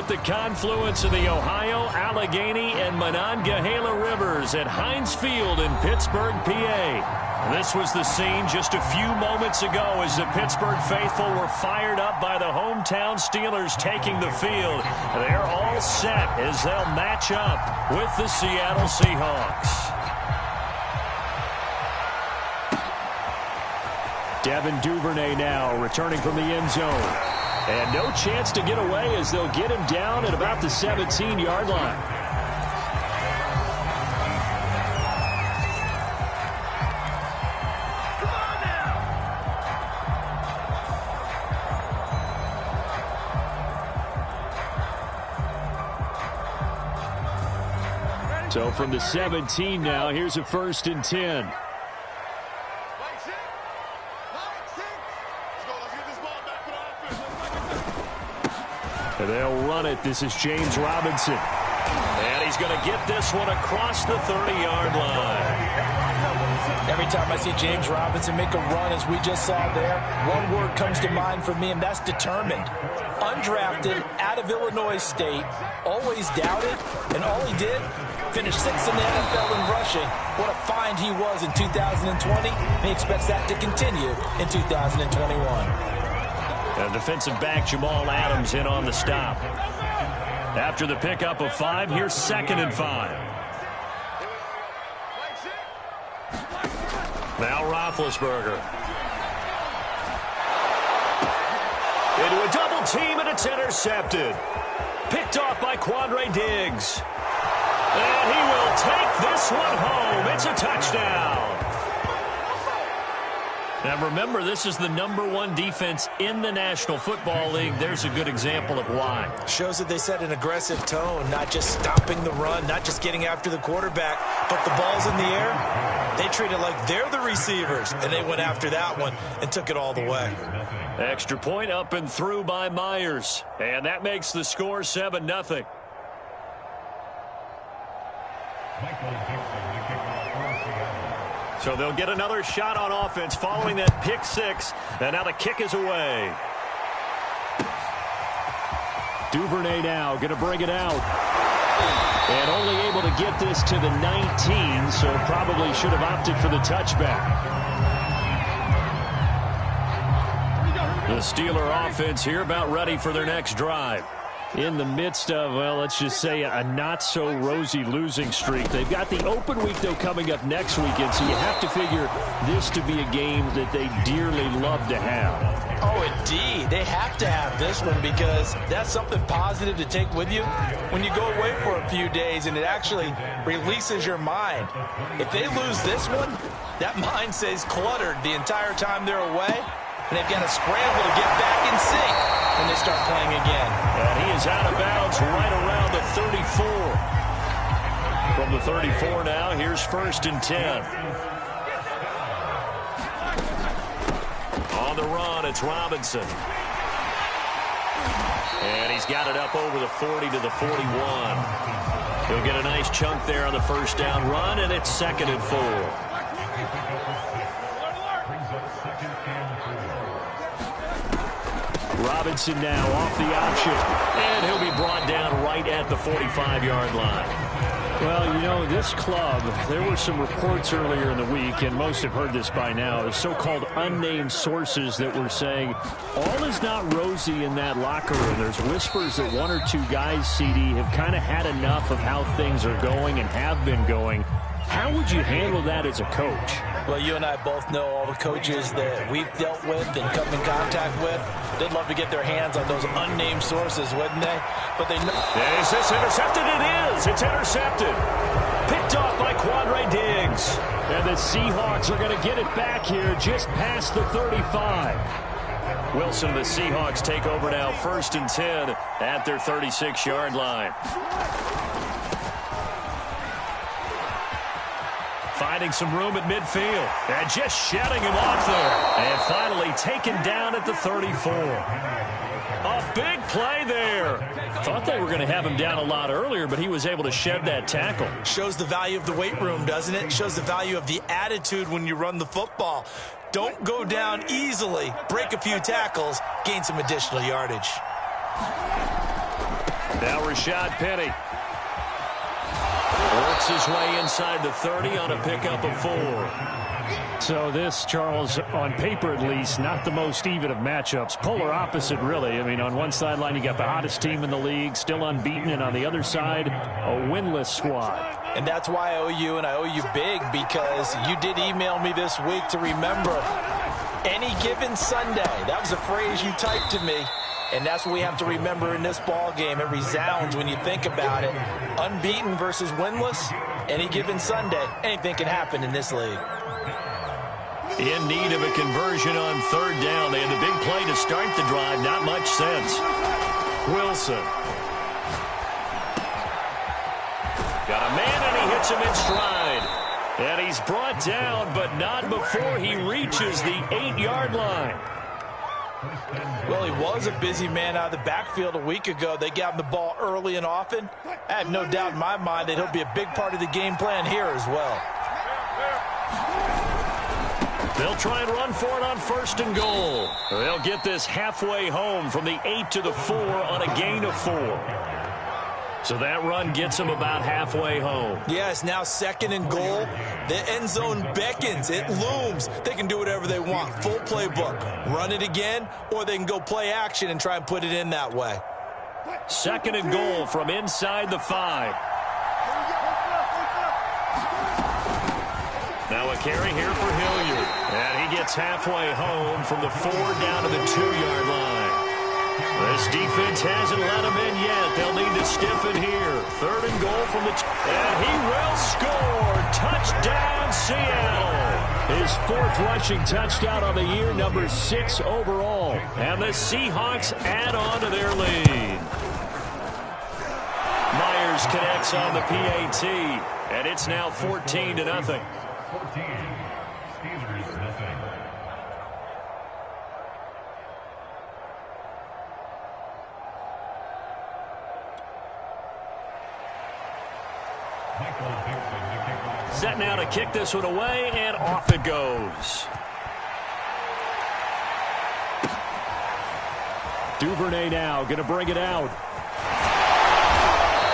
at the confluence of the Ohio, Allegheny, and Monongahela Rivers at Heinz Field in Pittsburgh, PA. This was the scene just a few moments ago as the Pittsburgh faithful were fired up by the hometown Steelers taking the field. They're all set as they'll match up with the Seattle Seahawks. Devin Duvernay now returning from the end zone. And no chance to get away as they'll get him down at about the 17-yard line. So from the 17 now, here's a 1st and 10. They'll run it. This is James Robinson. And he's going to get this one across the 30-yard line. Every time I see James Robinson make a run, as we just saw there, one word comes to mind for me, and that's determined. Undrafted, out of Illinois State, always doubted, and all he did, finished 6th in the NFL in rushing. What a find he was in 2020. He expects that to continue in 2021. And defensive back Jamal Adams in on the stop. After the pickup of 5, here's 2nd and 5. Now Roethlisberger. Into a double team, and it's intercepted. Picked off by Quandre Diggs. And he will take this one home. It's a touchdown. Now remember, this is the #1 defense in the National Football League. There's a good example of why. Shows that they set an aggressive tone, not just stopping the run, not just getting after the quarterback, but the ball's in the air. They treat it like they're the receivers, and they went after that one and took it all the way. Extra point up and through by Myers. And that makes the score 7-0. So they'll get another shot on offense following that pick 6. And now the kick is away. Duvernay now going to bring it out. And only able to get this to the 19, so probably should have opted for the touchback. The Steeler offense here about ready for their next drive. In the midst of, well, let's just say a not-so-rosy losing streak. They've got the open week, though, coming up next weekend, so you have to figure this to be a game that they dearly love to have. Oh, indeed. They have to have this one because that's something positive to take with you when you go away for a few days, and it actually releases your mind. If they lose this one, that mind stays cluttered the entire time they're away, and they've got to scramble to get back in sync when they start playing again. And he is out of bounds right around the 34. From the 34 now, here's 1st and 10. On the run, it's Robinson. And he's got it up over the 40 to the 41. He'll get a nice chunk there on the 1st down run, and it's 2nd and 4. Robinson now off the option, and he'll be brought down right at the 45-yard line. Well, you know, this club, there were some reports earlier in the week, and most have heard this by now, of so-called unnamed sources that were saying all is not rosy in that locker room. There's whispers that 1 or 2 guys, CD, have kind of had enough of how things are going and have been going. How would you handle that as a coach? Well, you and I both know all the coaches that we've dealt with and come in contact with. They'd love to get their hands on those unnamed sources, wouldn't they? But they know. Is this intercepted? It is. It's intercepted. Picked off by Quandre Diggs. And the Seahawks are going to get it back here just past the 35. Wilson and the Seahawks take over now, 1st and 10 at their 36-yard line. Finding some room at midfield. And just shutting him off there. And finally taken down at the 34. A big play there. Thought they were going to have him down a lot earlier, but he was able to shed that tackle. Shows the value of the weight room, doesn't it? Shows the value of the attitude when you run the football. Don't go down easily. Break a few tackles. Gain some additional yardage. Now Rashad Penny works his way inside the 30 on a pickup of 4. So this, Charles, on paper at least, not the most even of matchups. Polar opposite, really. I mean, on one sideline, you got the hottest team in the league, still unbeaten, and on the other side, a winless squad. And that's why I owe you, and I owe you big, because you did email me this week to remember any given Sunday. That was a phrase you typed to me. And that's what we have to remember in this ball game. It resounds when you think about it. Unbeaten versus winless, any given Sunday, anything can happen in this league. In need of a conversion on 3rd down. They had the big play to start the drive. Not much sense. Wilson. Got a man, and he hits him in stride. And he's brought down, but not before he reaches the 8-yard line. Well, he was a busy man out of the backfield a week ago. They got him the ball early and often. I have no doubt in my mind that he'll be a big part of the game plan here as well. They'll try and run for it on 1st and goal. They'll get this halfway home from the 8 to the 4 on a gain of 4. So that run gets them about halfway home. Yeah, it's now 2nd and goal. The end zone beckons. It looms. They can do whatever they want. Full playbook. Run it again, or they can go play action and try and put it in that way. 2nd and goal from inside the 5. Now a carry here for Hilliard. And he gets halfway home from the 4 down to the 2-yard line. This defense hasn't let him in yet. They'll need to stiffen here. 3rd and goal from the... And he will score. Touchdown, Seattle. His 4th rushing touchdown on the year, number 6 overall. And the Seahawks add on to their lead. Myers connects on the PAT. And it's now 14-0. Set now to kick this one away, and off it goes. Duvernay now going to bring it out.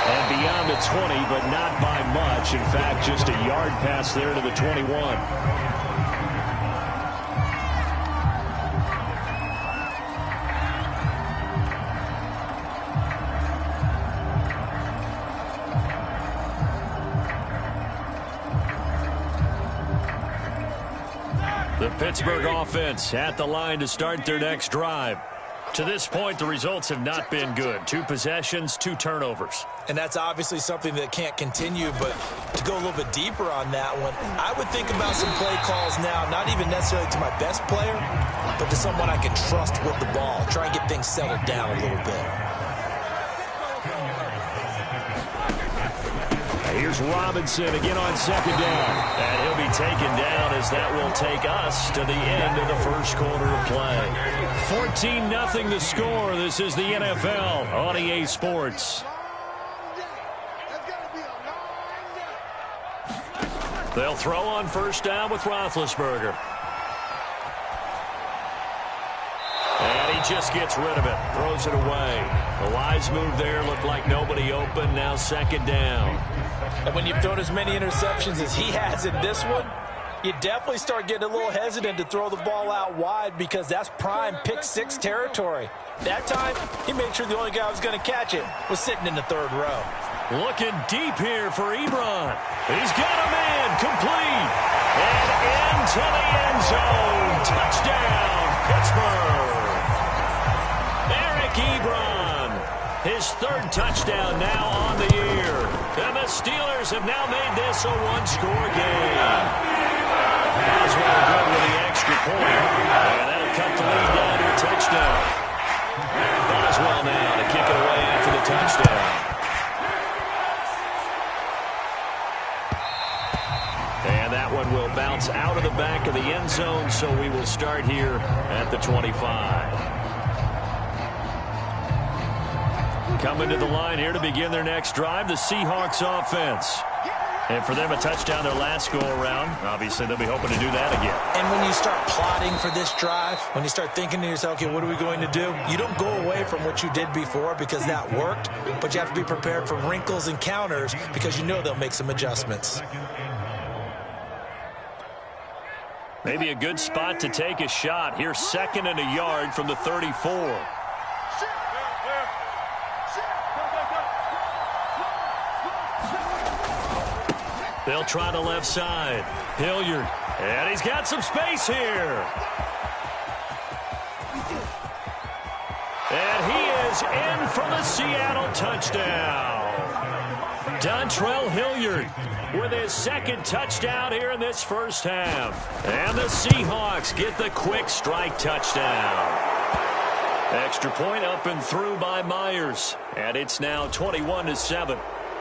And beyond the 20, but not by much. In fact, just a yard pass there to the 21. The Pittsburgh offense at the line to start their next drive. To this point, the results have not been good. 2 possessions, 2 turnovers. And that's obviously something that can't continue, but to go a little bit deeper on that one, I would think about some play calls now, not even necessarily to my best player, but to someone I can trust with the ball. Try and get things settled down a little bit. Here's Robinson again on 2nd down. And he'll be taken down as that will take us to the end of the 1st quarter of play. 14-0 the score. This is the NFL on EA Sports. They'll throw on 1st down with Roethlisberger. And he just gets rid of it. Throws it away. A wise move there. Looked like nobody open. Now 2nd down. And when you've thrown as many interceptions as he has in this one, you definitely start getting a little hesitant to throw the ball out wide because that's prime pick-6 territory. That time, he made sure the only guy who was going to catch it was sitting in the 3rd row. Looking deep here for Ebron. He's got a man complete. And into the end zone. Touchdown, Pittsburgh. Eric Ebron. His 3rd touchdown now on the year. And the Steelers have now made this a 1-score game. Boswell good with the extra point. And that'll cut the lead down to a touchdown. Boswell now to kick it away after the touchdown. And that one will bounce out of the back of the end zone, so we will start here at the 25. Coming to the line here to begin their next drive, the Seahawks offense. And for them, a touchdown their last go-around. Obviously, they'll be hoping to do that again. And when you start plotting for this drive, when you start thinking to yourself, okay, what are we going to do? You don't go away from what you did before because that worked, but you have to be prepared for wrinkles and counters because you know they'll make some adjustments. Maybe a good spot to take a shot. Here's 2nd and a yard from the 34. They'll try the left side. Hilliard. And he's got some space here. And he is in for the Seattle touchdown. Dontrell Hilliard with his 2nd touchdown here in this first half. And the Seahawks get the quick strike touchdown. Extra point up and through by Myers. And it's now 21-7.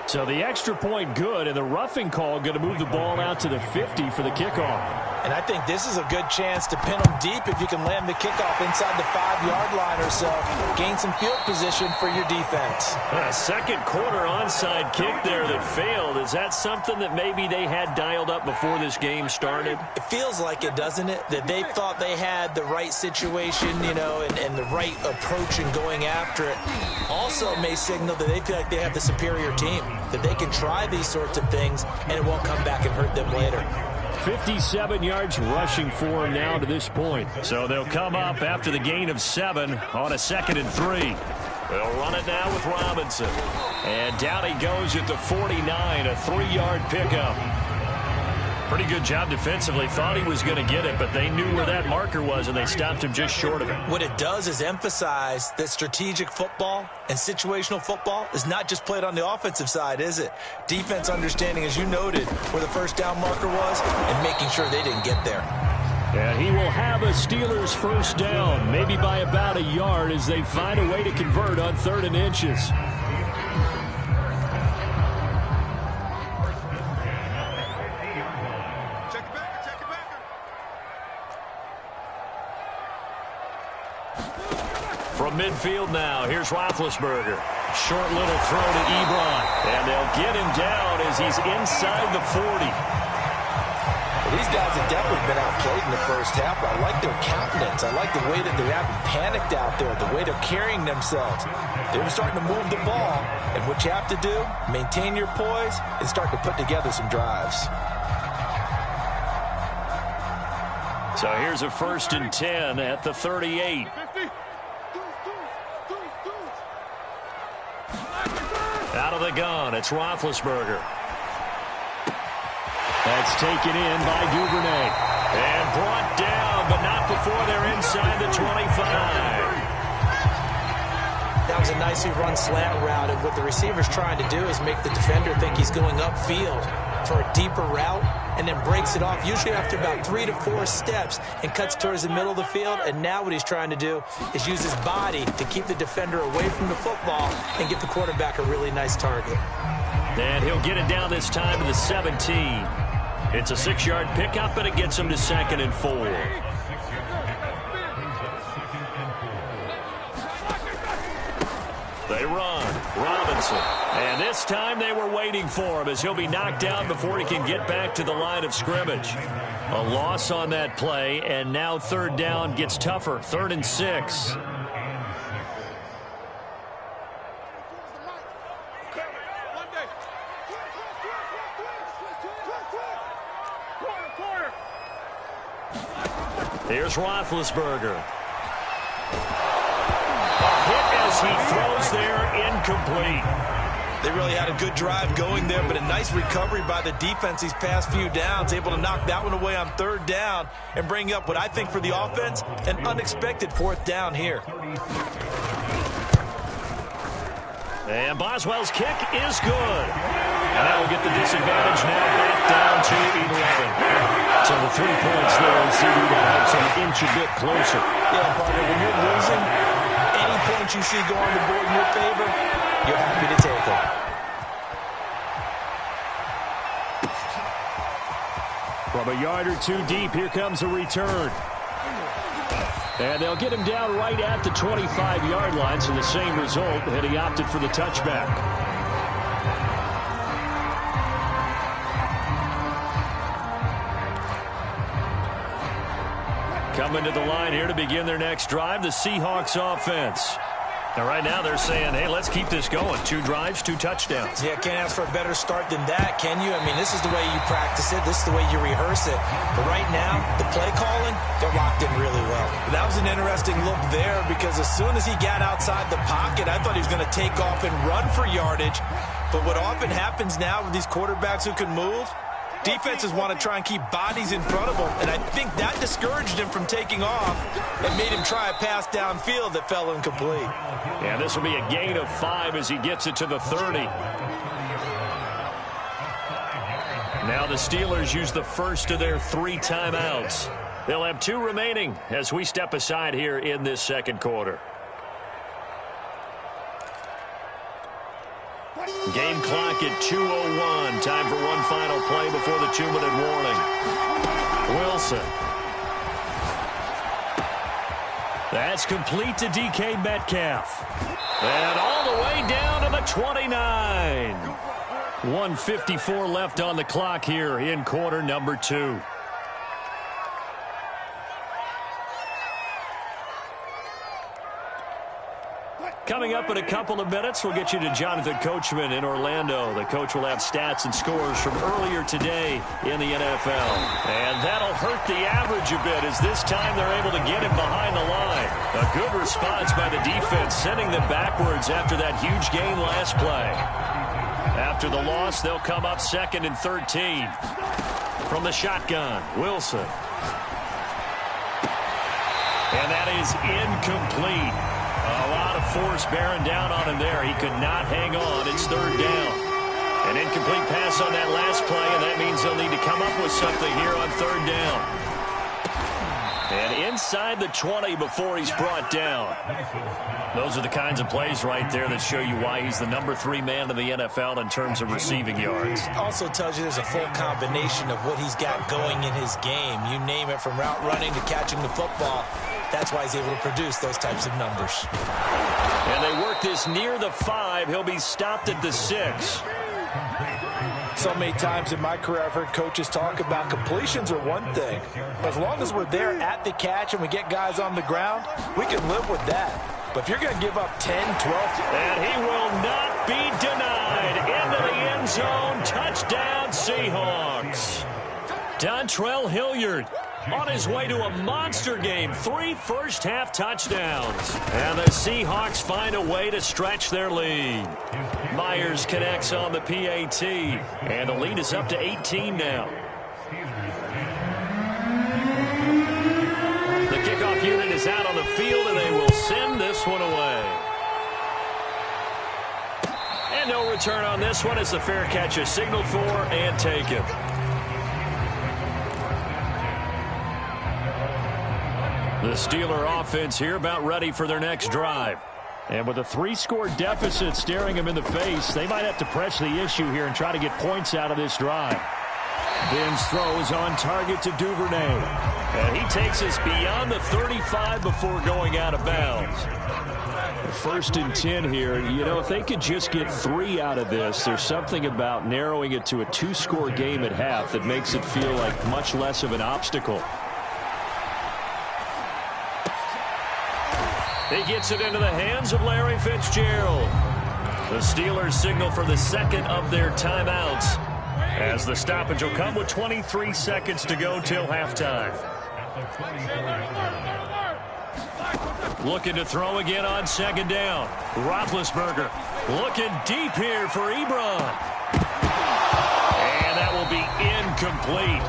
So the extra point good, and the roughing call going to move the ball out to the 50 for the kickoff. And I think this is a good chance to pin them deep if you can land the kickoff inside the 5-yard line or so. Gain some field position for your defense. A second quarter onside kick there that failed. Is that something that maybe they had dialed up before this game started? It feels like it, doesn't it? That they thought they had the right situation, you know, and the right approach in going after it. Also may signal that they feel like they have the superior team, that they can try these sorts of things and it won't come back and hurt them later. 57 yards rushing for him now to this point. So they'll come up after the gain of 7 on a 2nd and 3. They'll run it now with Robinson. And down he goes at the 49, a 3-yard pickup. Pretty good job defensively. Thought he was going to get it, but they knew where that marker was, and they stopped him just short of it. What it does is emphasize that strategic football and situational football is not just played on the offensive side, is it? Defense understanding, as you noted, where the first down marker was and making sure they didn't get there. And he will have a Steelers first down, maybe by about a yard as they find a way to convert on 3rd and inches. From midfield now, here's Roethlisberger. Short little throw to Ebron. And they'll get him down as he's inside the 40. Well, these guys have definitely been outplayed in the first half. I like their countenance. I like the way that they haven't panicked out there, the way they're carrying themselves. They're starting to move the ball. And what you have to do, maintain your poise and start to put together some drives. So here's a 1st and 10 at the 38. Out of the gun, it's Roethlisberger. That's taken in by Duvernay. And brought down, but not before they're inside the 25. That was a nicely run slant route, and what the receiver's trying to do is make the defender think he's going upfield for a deeper route, and then breaks it off, usually after about 3 to 4 steps, and cuts towards the middle of the field. And now what he's trying to do is use his body to keep the defender away from the football and give the quarterback a really nice target. And he'll get it down this time to the 17. It's a 6-yard pickup, and it gets him to 2nd and 4. They run. Robinson. And this time they were waiting for him as he'll be knocked down before he can get back to the line of scrimmage. A loss on that play, and now 3rd down gets tougher. 3rd and 6. Here's Roethlisberger. A hit as he throws there, incomplete. They really had a good drive going there, but a nice recovery by the defense these past few downs, able to knock that one away on 3rd down and bring up what I think for the offense, an unexpected 4th down here. And Boswell's kick is good. And that will get the disadvantage now back down to 11. So the 3 points there, and CD that helps him inch a bit closer. Yeah, partner, when you're losing, any points you see go on the board in your favor, you're happy to take them. From a yard or 2 deep, here comes a return. And they'll get him down right at the 25-yard line, so the same result, and he opted for the touchback. Coming to the line here to begin their next drive, the Seahawks offense. And right now they're saying, hey, let's keep this going. 2 drives, 2 touchdowns. Yeah, can't ask for a better start than that, can you? I mean, this is the way you practice it. This is the way you rehearse it. But right now, the play calling, they're locked in really well. That was an interesting look there because as soon as he got outside the pocket, I thought he was going to take off and run for yardage. But what often happens now with these quarterbacks who can move, defenses want to try and keep bodies in front of them, and I think that discouraged him from taking off and made him try a pass downfield that fell incomplete. Yeah, this will be a gain of 5 as he gets it to the 30. Now the Steelers use the first of their 3 timeouts. They'll have 2 remaining as we step aside here in this second quarter. Game clock at 2:01. Time for one final play before the 2-minute warning. Wilson. That's complete to DK Metcalf. And all the way down to the 29. 1:54 left on the clock here in quarter number 2. Coming up in a couple of minutes, we'll get you to Jonathan Coachman in Orlando. The coach will have stats and scores from earlier today in the NFL. And that'll hurt the average a bit as this time they're able to get him behind the line. A good response by the defense, sending them backwards after that huge gain last play. After the loss, they'll come up 2nd and 13. From the shotgun, Wilson. And that is incomplete. A lot of force bearing down on him there. He could not hang on. It's 3rd down. An incomplete pass on that last play, and that means they'll need to come up with something here on 3rd down. And inside the 20 before he's brought down. Those are the kinds of plays right there that show you why he's the number 3 man in the NFL in terms of receiving yards. Also tells you there's a full combination of what he's got going in his game. You name it, from route running to catching the football. That's why he's able to produce those types of numbers. And they work this near the 5. He'll be stopped at the 6. So many times in my career I've heard coaches talk about completions are one thing. As long as we're there at the catch and we get guys on the ground, we can live with that. But if you're going to give up 10, 12... And he will not be denied. Into the end zone. Touchdown, Seahawks. Dontrell Hilliard on his way to a monster game. 3 first-half touchdowns. And the Seahawks find a way to stretch their lead. Myers connects on the PAT. And the lead is up to 18 now. The kickoff unit is out on the field, and they will send this one away. And no return on this one as the fair catch is signaled for and taken. The Steeler offense here about ready for their next drive. And with a 3-score deficit staring them in the face, they might have to press the issue here and try to get points out of this drive. Ben's throw is on target to Duvernay. And he takes us beyond the 35 before going out of bounds. 1st and 10 here. You know, if they could just get 3 out of this, there's something about narrowing it to a 2-score game at half that makes it feel like much less of an obstacle. He gets it into the hands of Larry Fitzgerald. The Steelers signal for the 2nd of their timeouts, as the stoppage will come with 23 seconds to go till halftime. Looking to throw again on 2nd down. Roethlisberger looking deep here for Ebron. And that will be incomplete.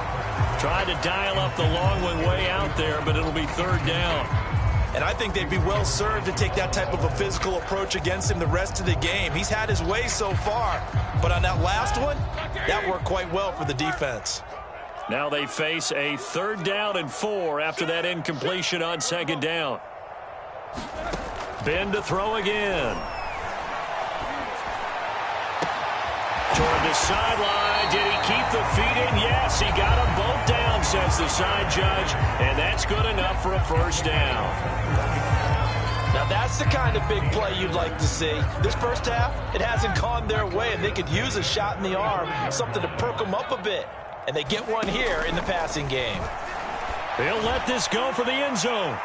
Tried to dial up the long one way out there, but it'll be 3rd down. And I think they'd be well served to take that type of a physical approach against him the rest of the game. He's had his way so far, but on that last one, that worked quite well for the defense. Now they face a 3rd down and 4 after that incompletion on 2nd down. Ben to throw again. Toward the sideline. Did he keep the feet in? Yes, he got them both down, says the side judge. And that's good enough for a 1st down. Now that's the kind of big play you'd like to see. This first half, it hasn't gone their way, and they could use a shot in the arm, something to perk them up a bit. And they get one here in the passing game. He'll let this go for the end zone.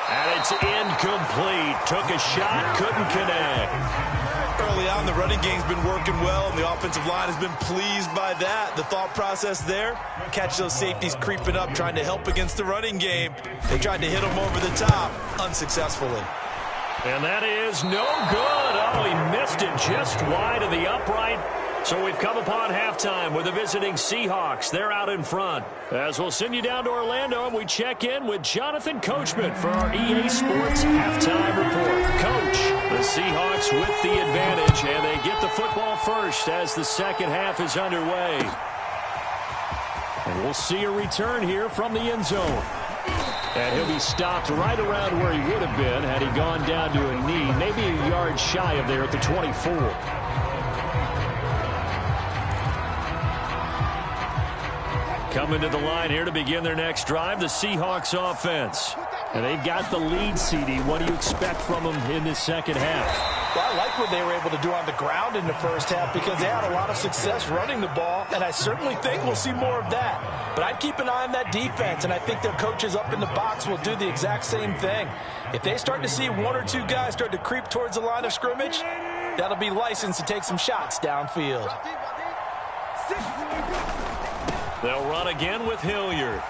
And it's incomplete. Took a shot, couldn't connect. Early on, the running game's been working well, and the offensive line has been pleased by that. The thought process there, catch those safeties creeping up, trying to help against the running game. They tried to hit them over the top, unsuccessfully. And that is no good. Oh, he missed it just wide of the upright. So we've come upon halftime with the visiting Seahawks. They're out in front. As we'll send you down to Orlando, and we check in with Jonathan Coachman for our EA Sports Halftime Report. Coach, the Seahawks with the advantage, and they get the football first as the second half is underway. And we'll see a return here from the end zone. And he'll be stopped right around where he would have been had he gone down to a knee, maybe a yard shy of there at the 24. Coming to the line here to begin their next drive, the Seahawks offense. And they've got the lead, CD. What do you expect from them in this second half? Well, I like what they were able to do on the ground in the first half because they had a lot of success running the ball, and I certainly think we'll see more of that. But I'd keep an eye on that defense, and I think their coaches up in the box will do the exact same thing. If they start to see one or two guys start to creep towards the line of scrimmage, that'll be licensed to take some shots downfield. They'll run again with Hilliard.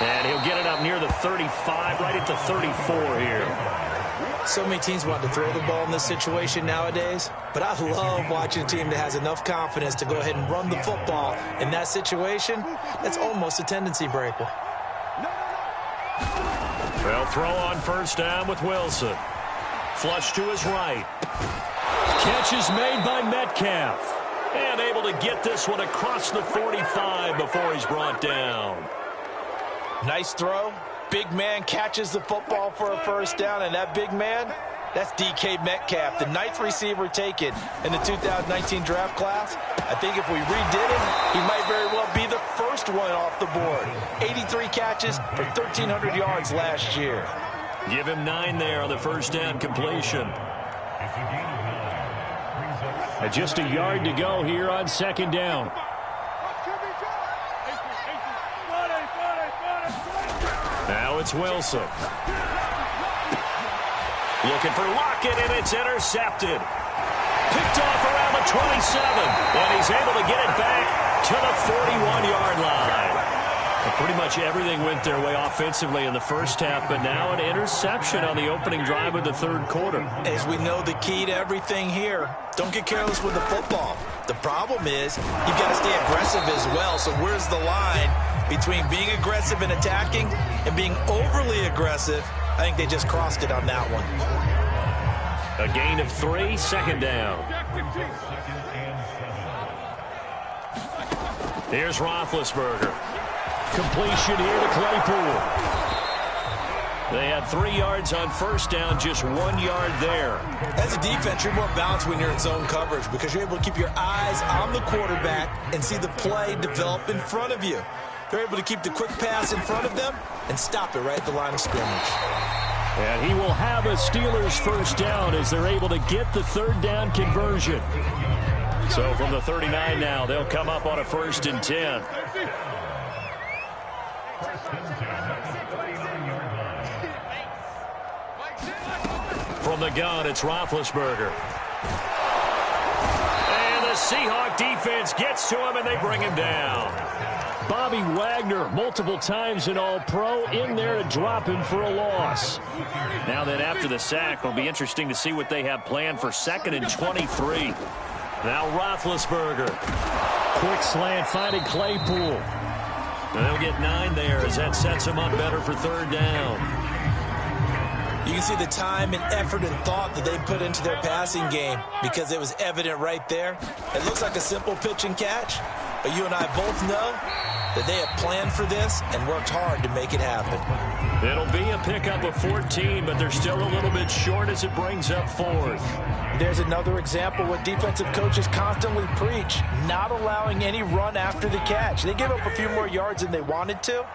And he'll get it up near the 35, right at the 34 here. So many teams want to throw the ball in this situation nowadays, but I love watching a team that has enough confidence to go ahead and run the football. In that situation, that's almost a tendency breaker. They'll throw on first down with Wilson. Flush to his right. Catch is made by Metcalf. And able to get this one across the 45 before he's brought down. Nice throw. Big man catches the football for a first down, and that big man, that's DK Metcalf, the 9th receiver taken in the 2019 draft class. I think if we redid it, he might very well be the first one off the board. 83 catches for 1,300 yards last year. Give him 9 there on the first down completion. Just a yard to go here on second down. Now it's Wilson. Looking for Lockett, and it's intercepted. Picked off around the 27, and he's able to get it back to the 41-yard line. And pretty much everything went their way offensively in the first half, but now an interception on the opening drive of the third quarter. As we know, the key to everything here, don't get careless with the football. The problem is you've got to stay aggressive as well. So where's the line between being aggressive and attacking and being overly aggressive? I think they just crossed it on that one. A gain of 3, second down. Here's Roethlisberger. Completion here to Claypool. They had 3 yards on first down, just 1 yard there. As a defense, you're more balanced when you're in zone coverage because you're able to keep your eyes on the quarterback and see the play develop in front of you. They're able to keep the quick pass in front of them and stop it right at the line of scrimmage. And he will have a Steelers first down as they're able to get the third down conversion. So from the 39 now, they'll come up on a 1st and 10. From the gun, it's Roethlisberger. And the Seahawk defense gets to him, and they bring him down. Bobby Wagner, multiple times an All-Pro, in there to drop him for a loss. Now then, after the sack, it'll be interesting to see what they have planned for 2nd and 23. Now Roethlisberger. Quick slant, finding Claypool. And they'll get 9 there as that sets them up better for third down. You can see the time and effort and thought that they put into their passing game because it was evident right there. It looks like a simple pitch and catch, but you and I both know that they have planned for this and worked hard to make it happen. It'll be a pickup of 14, but they're still a little bit short as it brings up 4th. There's another example what defensive coaches constantly preach, not allowing any run after the catch. They give up a few more yards than they wanted to,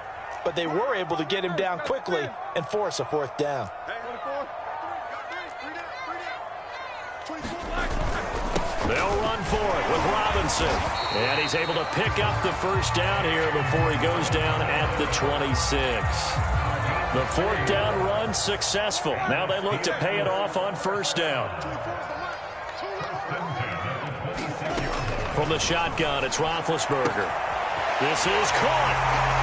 but they were able to get him down quickly and force a 4th down. They'll run for it with Robinson. And he's able to pick up the first down here before he goes down at the 26. The fourth down run successful. Now they look to pay it off on first down. From the shotgun, it's Roethlisberger. This is caught.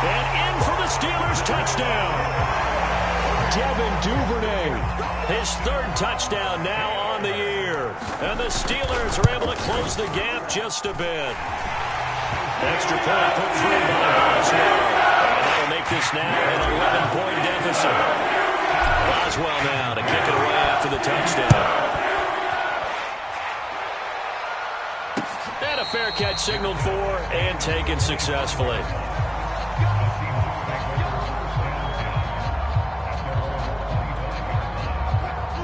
And in for the Steelers touchdown. Devin Duvernay. His third touchdown now on the year. And the Steelers are able to close the gap just a bit. Extra point put through by Boswell. And that'll make this now an 11-point deficit. Boswell now to kick it away after the touchdown. And a fair catch signaled for and taken successfully.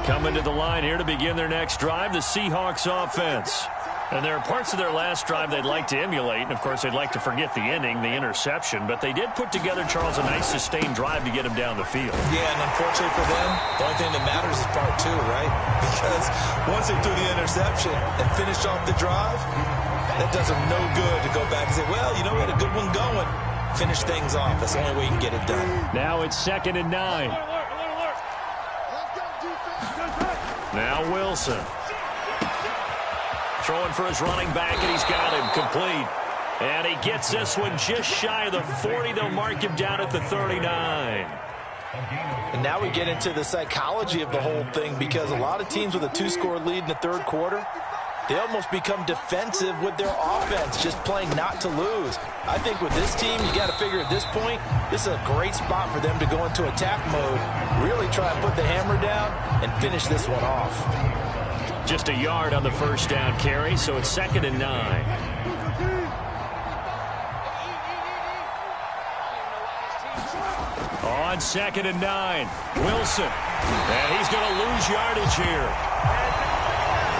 Coming to the line here to begin their next drive, the Seahawks offense. And there are parts of their last drive they'd like to emulate. And, of course, they'd like to forget the inning, the interception. But they did put together, Charles, a nice sustained drive to get him down the field. Yeah, and unfortunately for them, the only thing that matters is part two, right? Because once they threw the interception and finished off the drive, that does them no good to go back and say, well, you know, we had a good one going. Finish things off. That's the only way you can get it done. Now it's 2nd and 9. Now Wilson. Throwing for his running back, and he's got him complete. And he gets this one just shy of the 40. They'll mark him down at the 39. And now we get into the psychology of the whole thing, because a lot of teams with a 2-score lead in the third quarter, they almost become defensive with their offense, just playing not to lose. I think with this team, you got to figure at this point, this is a great spot for them to go into attack mode, really try and put the hammer down and finish this one off. Just a yard on the first down carry, so it's 2nd and 9. On 2nd and 9, Wilson. And he's going to lose yardage here,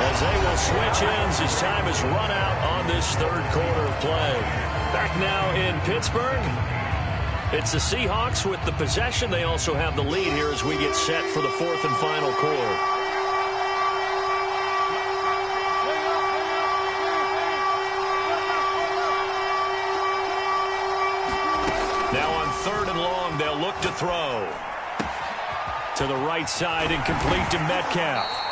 as they will switch ends as time has run out on this third quarter of play. Back now in Pittsburgh, it's the Seahawks with the possession. They also have the lead here as we get set for the fourth and final quarter. Now on 3rd and long, they'll look to throw. To the right side and complete to Metcalf.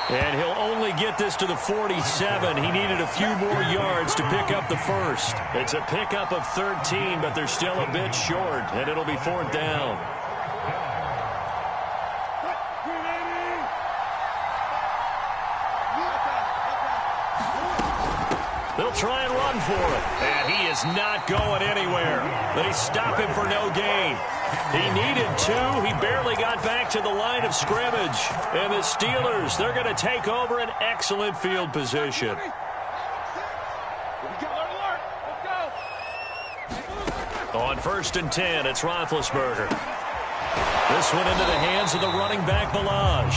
And he'll only get this to the 47. He needed a few more yards to pick up the first. It's a pickup of 13, but they're still a bit short, and it'll be 4th down. They'll try and run for it. And he is not going anywhere. They stop him for no gain. He needed 2. He barely got back to the line of scrimmage. And the Steelers, they're going to take over an excellent field position. On 1st and 10, it's Roethlisberger. This one into the hands of the running back, Balaj.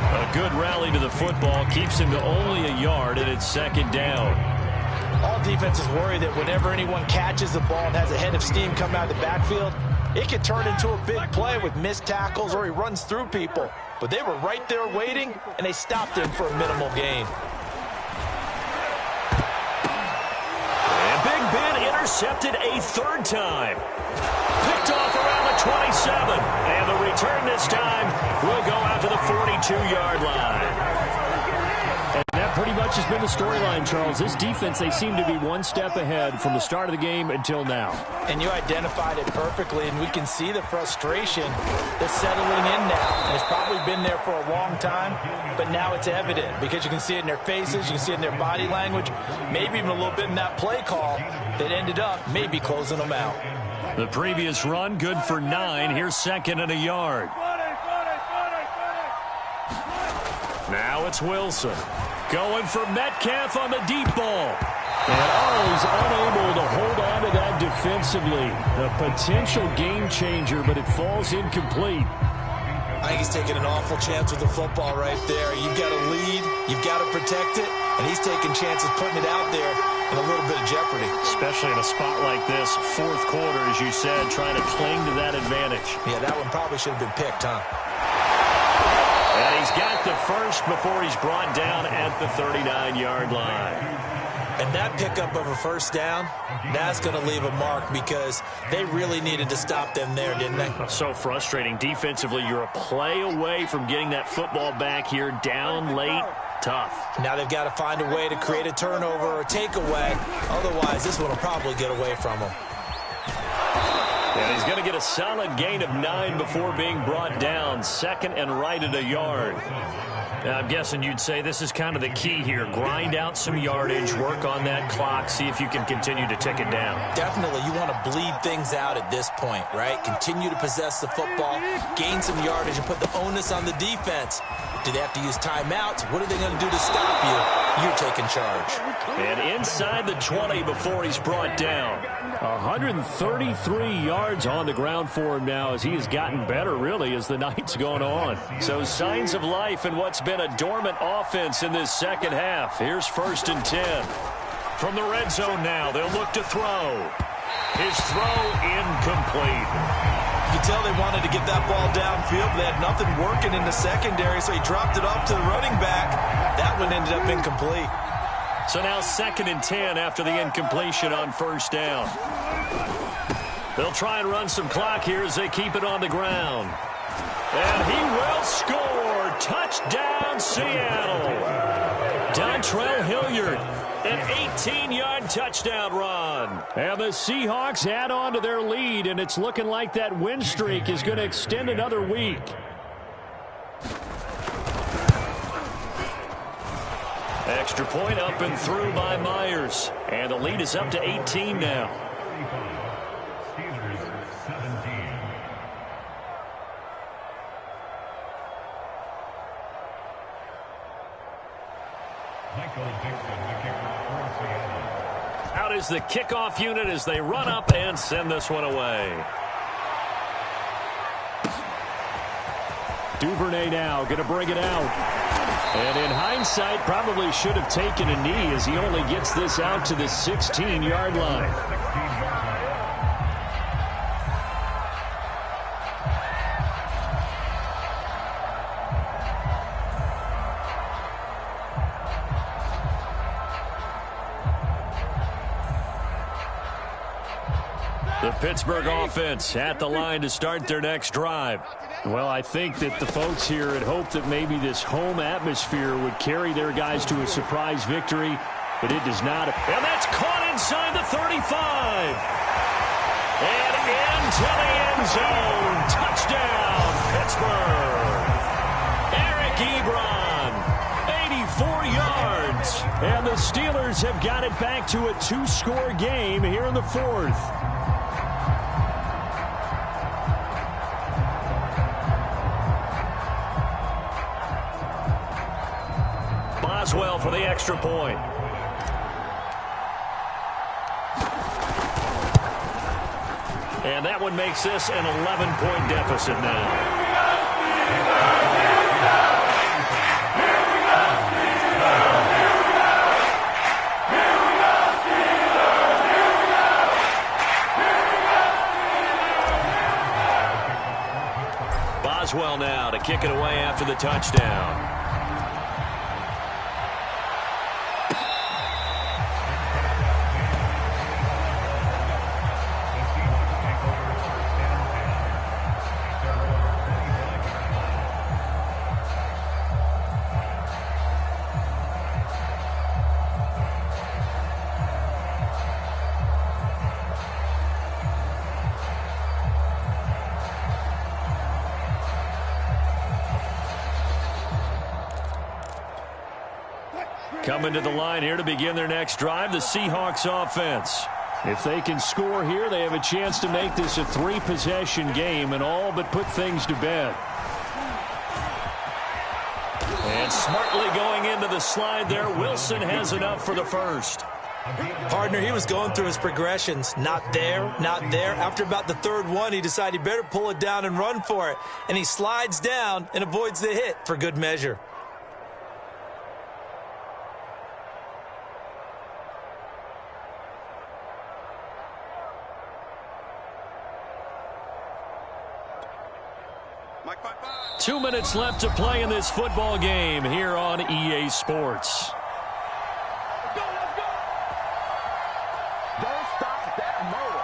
A good rally to the football keeps him to only a yard, and it's 2nd down. All defenses worry that whenever anyone catches the ball and has a head of steam come out of the backfield, it could turn into a big play with missed tackles or he runs through people. But they were right there waiting, and they stopped him for a minimal gain. And Big Ben intercepted a 3rd time. Picked off around the 27. And the return this time will go out to the 42-yard line. And that pretty much has been the storyline, Charles. This defense, they seem to be one step ahead from the start of the game until now. And you identified it perfectly, and we can see the frustration that's settling in now. And it's probably been there for a long time, but now it's evident because you can see it in their faces, you can see it in their body language, maybe even a little bit in that play call that ended up maybe closing them out. The previous run, good for 9. Here's 2nd and a yard. Now it's Wilson. Going for Metcalf on the deep ball. And he's unable to hold on to that defensively. A potential game changer, but it falls incomplete. I think he's taking an awful chance with the football right there. You've got to lead, you've got to protect it, and he's taking chances putting it out there in a little bit of jeopardy. Especially in a spot like this, fourth quarter, as you said, trying to cling to that advantage. Yeah, that one probably should have been picked, huh? And he's got the first before he's brought down at the 39-yard line. And that pickup of a first down, that's going to leave a mark because they really needed to stop them there, didn't they? So frustrating. Defensively, you're a play away from getting that football back here down late. Tough. Now they've got to find a way to create a turnover or takeaway. Otherwise, this one will probably get away from them. And he's going to get a solid gain of 9 before being brought down. Second and right at a yard. Now, I'm guessing you'd say this is kind of the key here. Grind out some yardage, work on that clock, see if you can continue to tick it down. Definitely. You want to bleed things out at this point, right? Continue to possess the football, gain some yardage, and put the onus on the defense. Do they have to use timeouts? What are they going to do to stop you? You're taking charge. And inside the 20 before he's brought down. 133 yards on the ground for him now as he has gotten better, really, as the night's gone on. So signs of life in what's been a dormant offense in this second half. Here's 1st and 10. From the red zone now, they'll look to throw. His throw incomplete. You can tell they wanted to get that ball downfield. They had nothing working in the secondary, so he dropped it off to the running back. That one ended up incomplete. So now 2nd and 10 after the incompletion on 1st down. They'll try and run some clock here as they keep it on the ground. And he will score. Touchdown, Seattle. Dontrell Hilliard, an 18-yard touchdown run. And the Seahawks add on to their lead, and it's looking like that win streak is going to extend another week. Extra point up and through by Myers. And the lead is up to 18 now. Out is the kickoff unit as they run up and send this one away. Duvernay now going to bring it out. And in hindsight, probably should have taken a knee as he only gets this out to the 16-yard line. The Pittsburgh offense at the line to start their next drive. Well, I think that the folks here had hoped that maybe this home atmosphere would carry their guys to a surprise victory, but it does not. And that's caught inside the 35. And into the end zone. Touchdown, Pittsburgh. Eric Ebron, 84 yards. And the Steelers have got it back to a 2-score game here in the 4th. Well for the extra point. And that one makes this an 11-point deficit now. Boswell now to kick it away after the touchdown. Coming to the line here to begin their next drive, the Seahawks offense. If they can score here, they have a chance to make this a 3-possession game and all but put things to bed. And smartly going into the slide there, Wilson has enough for the first. Partner, he was going through his progressions. Not there, not there. After about the 3rd one, he decided he better pull it down and run for it. And he slides down and avoids the hit for good measure. 2 minutes left to play in this football game here on EA Sports. Don't stop that motor.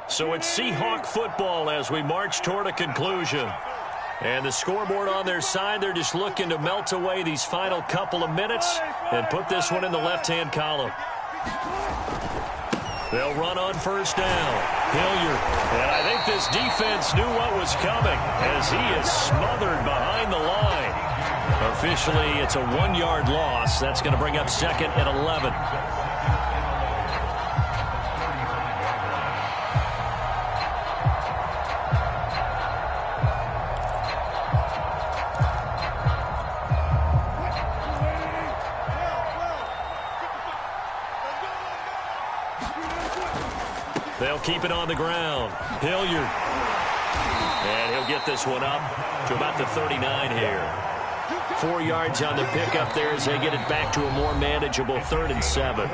So it's Seahawk football as we march toward a conclusion. And the scoreboard on their side, they're just looking to melt away these final couple of minutes and put this one in the left-hand column. They'll run on first down. Hilliard. And I think this defense knew what was coming as he is smothered behind the line. Officially, it's a 1-yard loss. That's going to bring up second and 11. They'll keep it on the ground. Hilliard. And he'll get this one up to about the 39 here. 4 yards on the pickup there as they get it back to a more manageable 3rd and 7.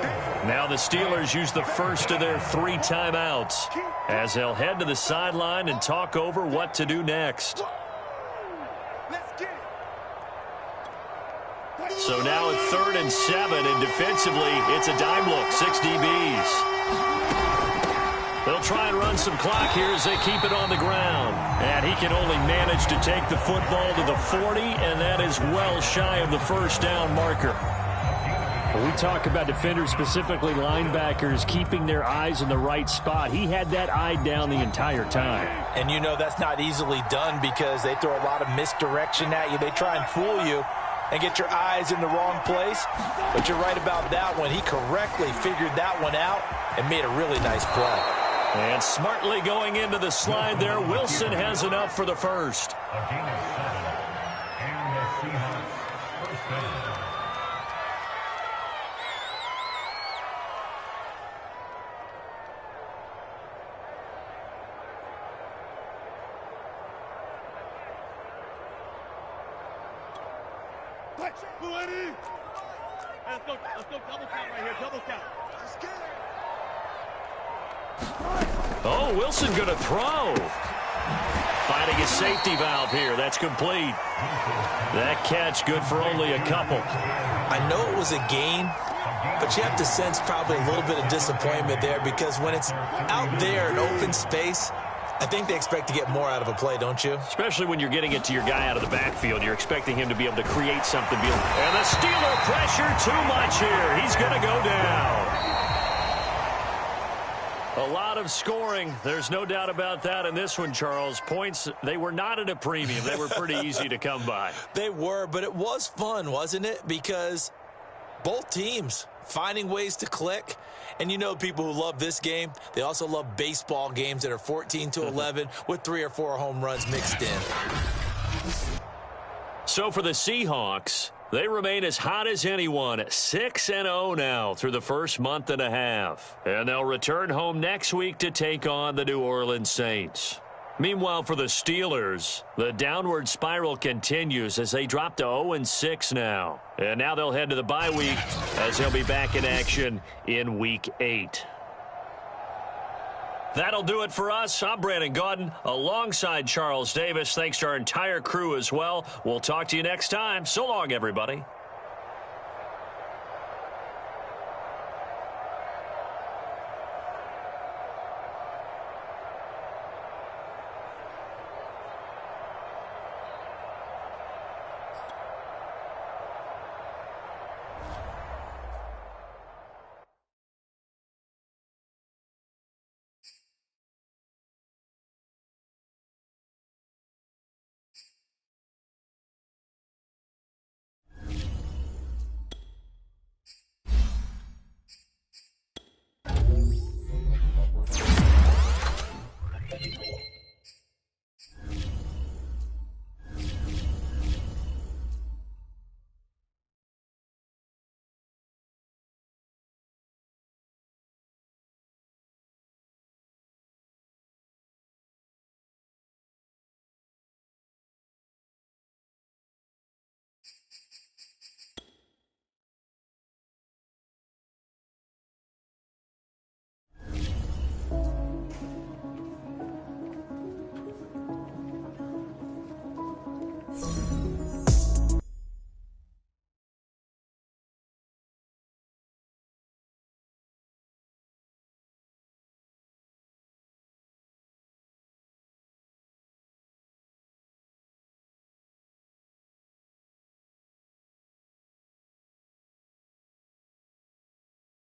Now the Steelers use the first of their 3 timeouts as they'll head to the sideline and talk over what to do next. So now at 3rd and 7, and defensively, it's a dime look, 6 DBs. They'll try and run some clock here as they keep it on the ground. And he can only manage to take the football to the 40, and that is well shy of the first down marker. When we talk about defenders, specifically linebackers, keeping their eyes in the right spot, he had that eye down the entire time. And you know that's not easily done because they throw a lot of misdirection at you. They try and fool you and get your eyes in the wrong place. But you're right about that one. He correctly figured that one out and made a really nice play. And smartly going into the slide there, Wilson has enough for the first. Let's go double count right here, double count. Let's get it. Oh, Wilson going to throw. Finding his safety valve here. That's complete. That catch good for only a couple. I know it was a gain, but you have to sense probably a little bit of disappointment there because when it's out there in open space, I think they expect to get more out of a play, don't you? Especially when you're getting it to your guy out of the backfield. You're expecting him to be able to create something. And the Steeler pressure too much here. He's going to go down. A lot of scoring. There's no doubt about that in this one, Charles. Points, they were not at a premium. They were pretty easy to come by. They were, but it was fun, wasn't it? Because both teams finding ways to click. And you know people who love this game, they also love baseball games that are 14-11 with 3 or 4 home runs mixed in. So for the Seahawks, they remain as hot as anyone, 6-0 now through the first month and a half. And they'll return home next week to take on the New Orleans Saints. Meanwhile, for the Steelers, the downward spiral continues as they drop to 0-6 now. And now they'll head to the bye week as they'll be back in action in Week 8. That'll do it for us. I'm Brandon Gaudin alongside Charles Davis. Thanks to our entire crew as well. We'll talk to you next time. So long, everybody.